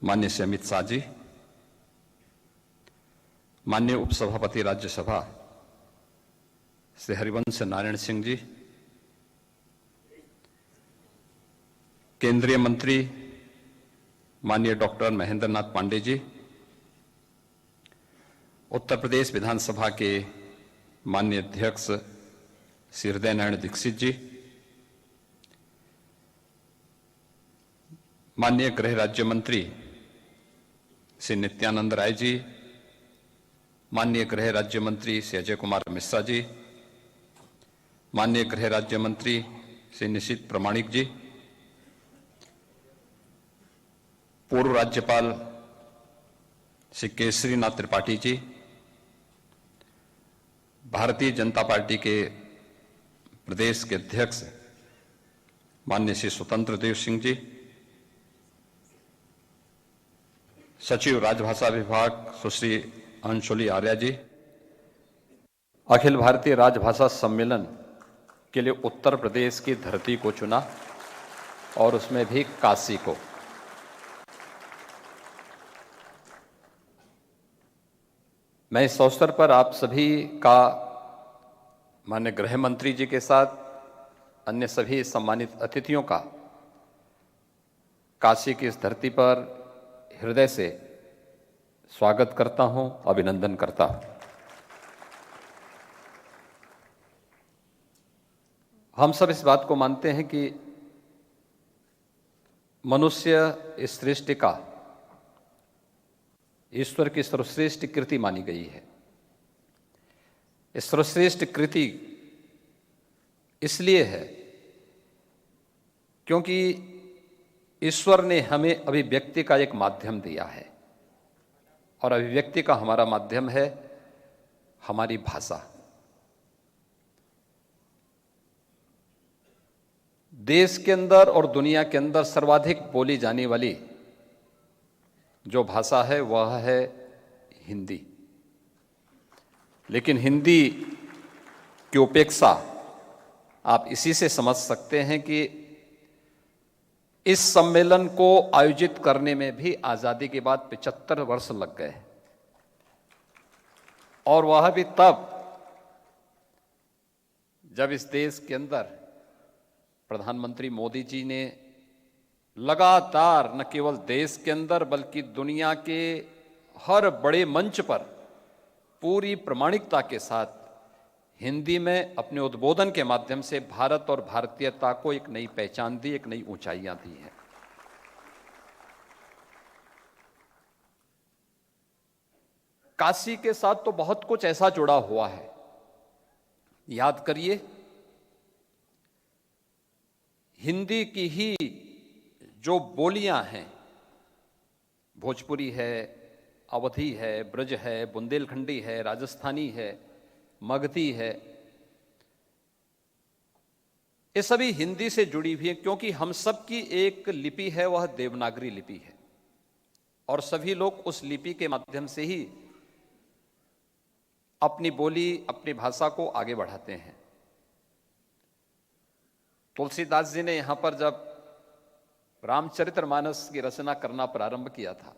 माननीय श्री अमित शाह जी, माननीय उपसभापति राज्यसभा श्री हरिवंश नारायण सिंह जी, केंद्रीय मंत्री माननीय डॉक्टर महेंद्र नाथ पांडे जी, उत्तर प्रदेश विधानसभा के माननीय अध्यक्ष श्री हृदय नारायण दीक्षित जी, माननीय गृह राज्य मंत्री श्री नित्यानंद राय जी, माननीय गृह राज्य मंत्री श्री अजय कुमार मिश्रा जी, माननीय गृह राज्य मंत्री श्री निशित प्रमाणिक जी, पूर्व राज्यपाल श्री केसरी नाथ त्रिपाठी जी, भारतीय जनता पार्टी के प्रदेश के अध्यक्ष माननीय श्री स्वतंत्र देव सिंह जी, सचिव राजभाषा विभाग सुश्री अंशुली आर्या जी, अखिल भारतीय राजभाषा सम्मेलन के लिए उत्तर प्रदेश की धरती को चुना और उसमें भी काशी को। मैं इस अवसर पर आप सभी का माननीय गृह मंत्री जी के साथ अन्य सभी सम्मानित अतिथियों का काशी की इस धरती पर हृदय से स्वागत करता हूं, अभिनंदन करता हूं। हम सब इस बात को मानते हैं कि मनुष्य इस सृष्टि का ईश्वर की सर्वश्रेष्ठ कृति मानी गई है। इस सर्वश्रेष्ठ कृति इसलिए है क्योंकि ईश्वर ने हमें अभिव्यक्ति का एक माध्यम दिया है और अभिव्यक्ति का हमारा माध्यम है हमारी भाषा। देश के अंदर और दुनिया के अंदर सर्वाधिक बोली जाने वाली जो भाषा है वह है हिंदी। लेकिन हिंदी की उपेक्षा आप इसी से समझ सकते हैं कि इस सम्मेलन को आयोजित करने में भी आजादी के बाद 75 वर्ष लग गए और वह भी तब जब इस देश के अंदर प्रधानमंत्री मोदी जी ने लगातार न केवल देश के अंदर बल्कि दुनिया के हर बड़े मंच पर पूरी प्रामाणिकता के साथ हिंदी में अपने उद्बोधन के माध्यम से भारत और भारतीयता को एक नई पहचान दी, एक नई ऊंचाइयां दी हैं। काशी के साथ तो बहुत कुछ ऐसा जुड़ा हुआ है। याद करिए, हिंदी की ही जो बोलियां हैं, भोजपुरी है, अवधी है, ब्रज है, बुंदेलखंडी है, राजस्थानी है, मगधी है, ये सभी हिंदी से जुड़ी हुई है क्योंकि हम सब की एक लिपि है, वह देवनागरी लिपि है और सभी लोग उस लिपि के माध्यम से ही अपनी बोली, अपनी भाषा को आगे बढ़ाते हैं। तुलसीदास जी ने यहां पर जब रामचरितमानस की रचना करना प्रारंभ किया था,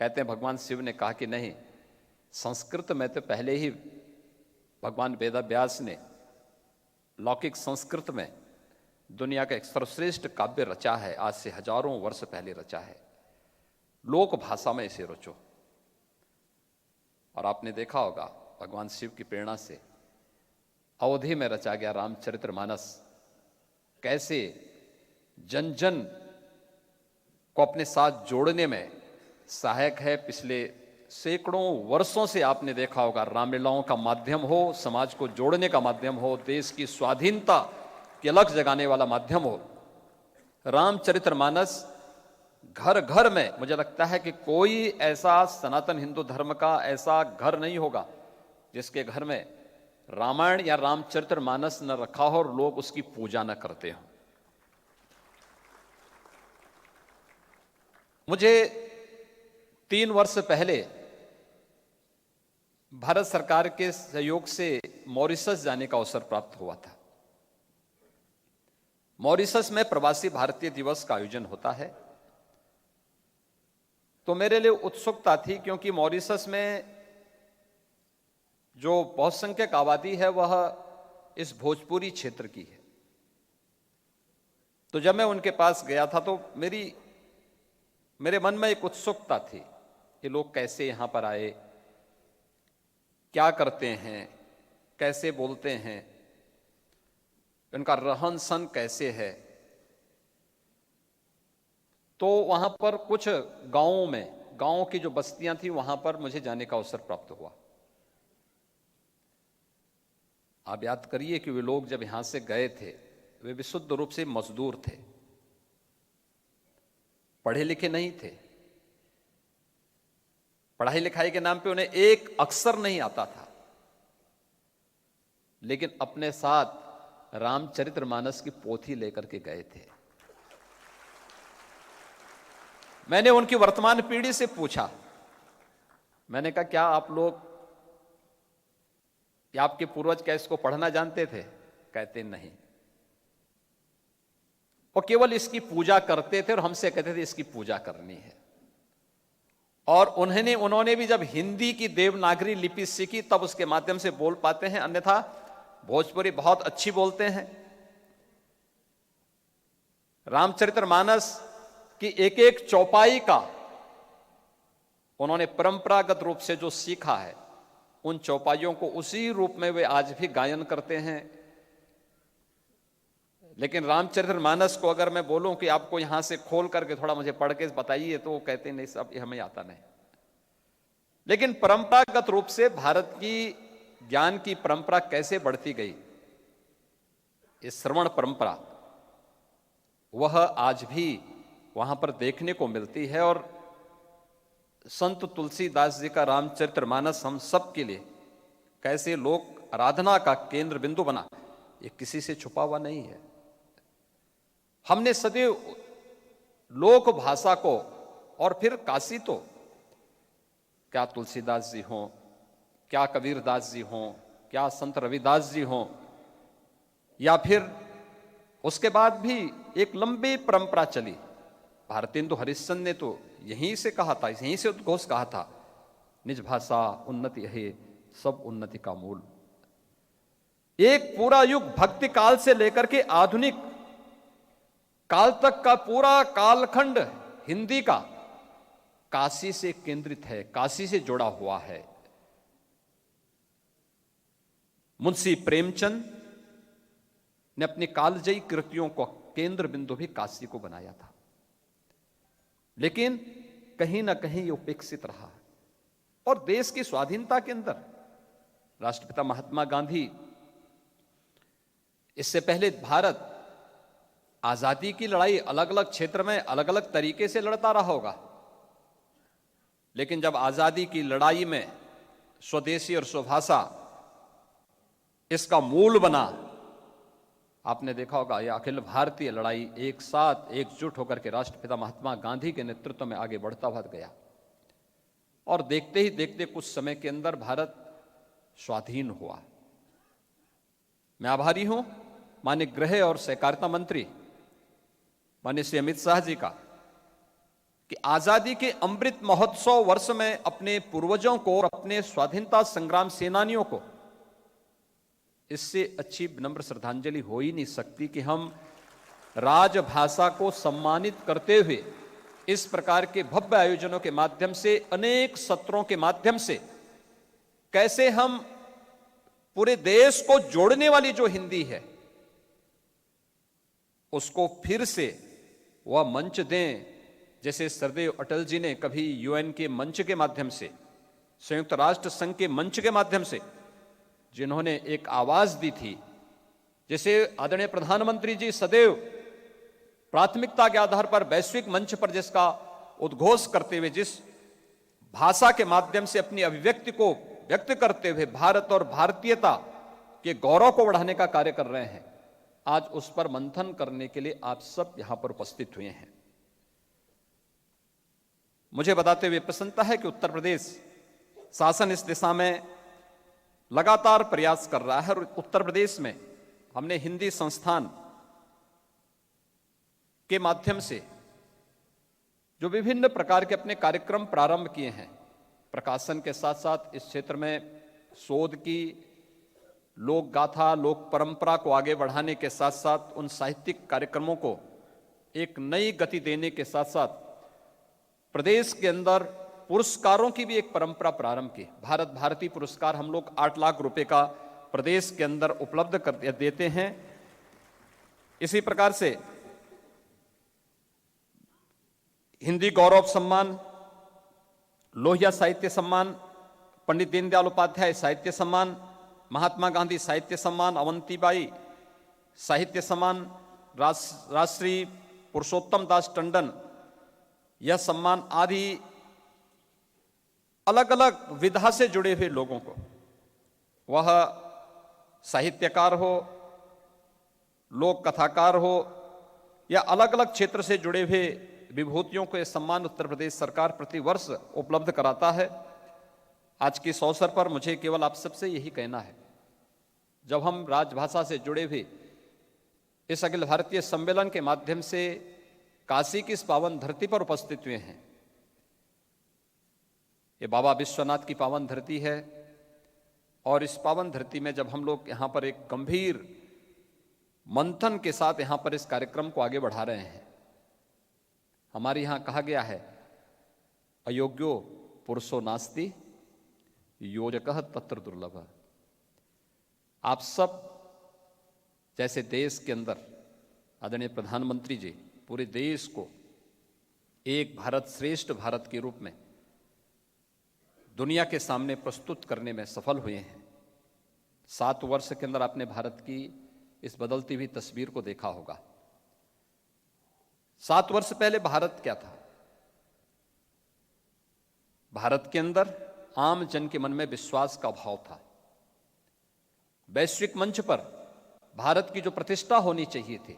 कहते हैं भगवान शिव ने कहा कि नहीं, संस्कृत में तो पहले ही भगवान वेदव्यास ने लौकिक संस्कृत में दुनिया का एक सर्वश्रेष्ठ काव्य रचा है, आज से हजारों वर्ष पहले रचा है, लोक भाषा में इसे रचो। और आपने देखा होगा भगवान शिव की प्रेरणा से अवधि में रचा गया रामचरितमानस कैसे जन जन को अपने साथ जोड़ने में सहायक है। पिछले सैकड़ों वर्षों से आपने देखा होगा रामलीलाओं का माध्यम हो, समाज को जोड़ने का माध्यम हो, देश की स्वाधीनता की अलख जगाने वाला माध्यम हो। रामचरितमानस घर घर में, मुझे लगता है कि कोई ऐसा सनातन हिंदू धर्म का ऐसा घर नहीं होगा जिसके घर में रामायण या रामचरितमानस न रखा हो और लोग उसकी पूजा न करते हो। मुझे 3 वर्ष पहले भारत सरकार के सहयोग से मॉरिशस जाने का अवसर प्राप्त हुआ था। मॉरिशस में प्रवासी भारतीय दिवस का आयोजन होता है तो मेरे लिए उत्सुकता थी, क्योंकि मॉरिशस में जो बहुसंख्यक आबादी है वह इस भोजपुरी क्षेत्र की है। तो जब मैं उनके पास गया था तो मेरे मन में एक उत्सुकता थी कि लोग कैसे यहां पर आए, क्या करते हैं, कैसे बोलते हैं, उनका रहन सहन कैसे है। तो वहां पर कुछ गांव की जो बस्तियां थी वहां पर मुझे जाने का अवसर प्राप्त हुआ। आप याद करिए कि वे लोग जब यहां से गए थे वे विशुद्ध रूप से मजदूर थे, पढ़े लिखे नहीं थे। पढ़ाई लिखाई के नाम पे उन्हें एक अक्षर नहीं आता था, लेकिन अपने साथ रामचरितमानस की पोथी लेकर के गए थे। मैंने उनकी वर्तमान पीढ़ी से पूछा, मैंने कहा क्या आप लोग या आपके पूर्वज क्या इसको पढ़ना जानते थे? कहते नहीं, वो केवल इसकी पूजा करते थे और हमसे कहते थे इसकी पूजा करनी है। और उन्होंने भी जब हिंदी की देवनागरी लिपि सीखी तब उसके माध्यम से बोल पाते हैं, अन्यथा भोजपुरी बहुत अच्छी बोलते हैं। रामचरितमानस की एक एक चौपाई का उन्होंने परंपरागत रूप से जो सीखा है, उन चौपाइयों को उसी रूप में वे आज भी गायन करते हैं। लेकिन रामचरितमानस को अगर मैं बोलूं कि आपको यहां से खोल करके थोड़ा मुझे पढ़ के बताइए, तो वो कहते नहीं सब हमें आता नहीं। लेकिन परंपरागत रूप से भारत की ज्ञान की परंपरा कैसे बढ़ती गई, ये श्रवण परंपरा, वह आज भी वहां पर देखने को मिलती है। और संत तुलसीदास जी का रामचरितमानस हम सब के लिए कैसे लोक आराधना का केंद्र बिंदु बना, ये किसी से छुपा हुआ नहीं है। हमने सदैव लोक भाषा को, और फिर काशी तो क्या तुलसीदास जी हों, क्या कबीरदास जी हों, क्या संत रविदास जी हों, या फिर उसके बाद भी एक लंबी परंपरा चली। भारतेंदु हरिश्चंद्र ने तो यहीं से कहा था, यहीं से उद्घोष कहा था, निज भाषा उन्नति है सब उन्नति का मूल। एक पूरा युग भक्ति काल से लेकर के आधुनिक काल तक का पूरा कालखंड हिंदी का काशी से केंद्रित है, काशी से जुड़ा हुआ है। मुंशी प्रेमचंद ने अपनी कालजयी कृतियों को केंद्र बिंदु भी काशी को बनाया था, लेकिन कहीं ना कहीं ये उपेक्षित रहा। और देश की स्वाधीनता के अंदर राष्ट्रपिता महात्मा गांधी, इससे पहले भारत आजादी की लड़ाई अलग अलग क्षेत्र में अलग अलग तरीके से लड़ता रहा होगा, लेकिन जब आजादी की लड़ाई में स्वदेशी और स्वभाषा इसका मूल बना, आपने देखा होगा यह अखिल भारतीय लड़ाई एक साथ एकजुट होकर के राष्ट्रपिता महात्मा गांधी के नेतृत्व में आगे बढ़ता हुआ गया। और देखते ही देखते कुछ समय के अंदर भारत स्वाधीन हुआ। मैं आभारी हूं माननीय गृह और सहकारिता मंत्री माननीय श्री अमित शाह जी का, कि आजादी के अमृत महोत्सव वर्ष में अपने पूर्वजों को और अपने स्वाधीनता संग्राम सेनानियों को, इससे अच्छी विनम्र श्रद्धांजलि हो ही नहीं सकती कि हम राजभाषा को सम्मानित करते हुए इस प्रकार के भव्य आयोजनों के माध्यम से, अनेक सत्रों के माध्यम से कैसे हम पूरे देश को जोड़ने वाली जो हिंदी है उसको फिर से वह मंच दें, जैसे सरदेव अटल जी ने कभी यूएन के मंच के माध्यम से, संयुक्त राष्ट्र संघ के मंच के माध्यम से जिन्होंने एक आवाज दी थी, जैसे आदरणीय प्रधानमंत्री जी सदैव प्राथमिकता के आधार पर वैश्विक मंच पर जिसका उद्घोष करते हुए, जिस भाषा के माध्यम से अपनी अभिव्यक्ति को व्यक्त करते हुए भारत और भारतीयता के गौरव को बढ़ाने का कार्य कर रहे हैं, आज उस पर मंथन करने के लिए आप सब यहां पर उपस्थित हुए हैं। मुझे बताते हुए प्रसन्नता है कि उत्तर प्रदेश शासन इस दिशा में लगातार प्रयास कर रहा है। और उत्तर प्रदेश में हमने हिंदी संस्थान के माध्यम से जो विभिन्न प्रकार के अपने कार्यक्रम प्रारंभ किए हैं, प्रकाशन के साथ साथ इस क्षेत्र में शोध की, लोक गाथा, लोक परंपरा को आगे बढ़ाने के साथ साथ उन साहित्यिक कार्यक्रमों को एक नई गति देने के साथ साथ प्रदेश के अंदर पुरस्कारों की भी एक परंपरा प्रारंभ की। भारत भारती पुरस्कार हम लोग 8 लाख रुपए का प्रदेश के अंदर उपलब्ध कर देते हैं। इसी प्रकार से हिंदी गौरव सम्मान, लोहिया साहित्य सम्मान, पंडित दीनदयाल उपाध्याय साहित्य सम्मान, महात्मा गांधी साहित्य सम्मान, अवंतीबाई साहित्य सम्मान, राजश्री पुरुषोत्तम दास टंडन, यह सम्मान आदि अलग अलग विधा से जुड़े हुए लोगों को, वह साहित्यकार हो, लोक कथाकार हो या अलग अलग क्षेत्र से जुड़े हुए विभूतियों को यह सम्मान उत्तर प्रदेश सरकार प्रतिवर्ष उपलब्ध कराता है। आज के इस अवसर पर मुझे केवल आप सबसे यही कहना है, जब हम राजभाषा से जुड़े हुए इस अखिल भारतीय सम्मेलन के माध्यम से काशी की इस पावन धरती पर उपस्थित हुए हैं, ये बाबा विश्वनाथ की पावन धरती है और इस पावन धरती में जब हम लोग यहाँ पर एक गंभीर मंथन के साथ यहाँ पर इस कार्यक्रम को आगे बढ़ा रहे हैं, हमारे यहाँ कहा गया है अयोग्यो पुरुषो नास्ति योजकः तत्र दुर्लभ। आप सब जैसे देश के अंदर आदरणीय प्रधानमंत्री जी पूरे देश को एक भारत श्रेष्ठ भारत के रूप में दुनिया के सामने प्रस्तुत करने में सफल हुए हैं। 7 वर्ष के अंदर आपने भारत की इस बदलती हुई तस्वीर को देखा होगा। 7 वर्ष पहले भारत क्या था? भारत के अंदर आम जन के मन में विश्वास का अभाव था। वैश्विक मंच पर भारत की जो प्रतिष्ठा होनी चाहिए थी,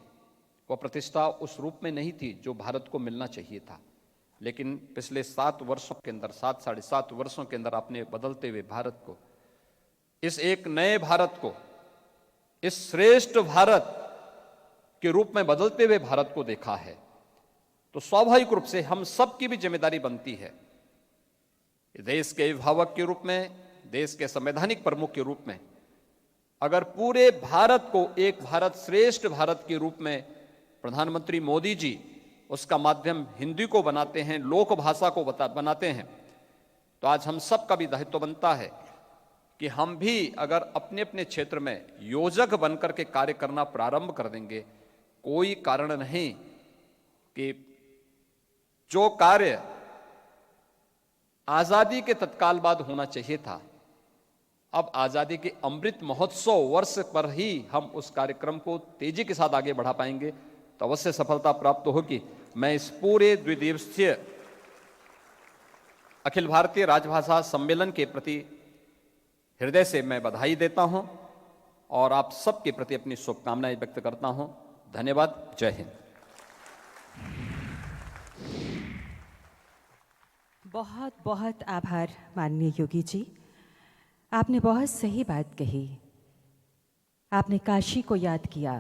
वह प्रतिष्ठा उस रूप में नहीं थी जो भारत को मिलना चाहिए था। लेकिन पिछले 7 वर्षों के अंदर, 7-7.5 वर्षों के अंदर आपने बदलते हुए भारत को, इस एक नए भारत को, इस श्रेष्ठ भारत के रूप में बदलते हुए भारत को देखा है। तो स्वाभाविक रूप से हम सब की भी जिम्मेदारी बनती है, देश के अभिभावक के रूप में, देश के संवैधानिक प्रमुख के रूप में, अगर पूरे भारत को एक भारत श्रेष्ठ भारत के रूप में प्रधानमंत्री मोदी जी उसका माध्यम हिंदी को बनाते हैं, लोक भाषा को बनाते हैं, तो आज हम सब का भी दायित्व बनता है कि हम भी अगर अपने अपने क्षेत्र में योजक बनकर के कार्य करना प्रारंभ कर देंगे, कोई कारण नहीं कि जो कार्य आजादी के तत्काल बाद होना चाहिए था, अब आजादी के अमृत महोत्सव वर्ष पर ही हम उस कार्यक्रम को तेजी के साथ आगे बढ़ा पाएंगे, तो अवश्य सफलता प्राप्त होगी। मैं इस पूरे द्विदिवसीय अखिल भारतीय राजभाषा सम्मेलन के प्रति हृदय से मैं बधाई देता हूं और आप सबके प्रति अपनी शुभकामनाएं व्यक्त करता हूं। धन्यवाद। जय हिंद। बहुत बहुत आभार माननीय योगी जी, आपने बहुत सही बात कही। आपने काशी को याद किया।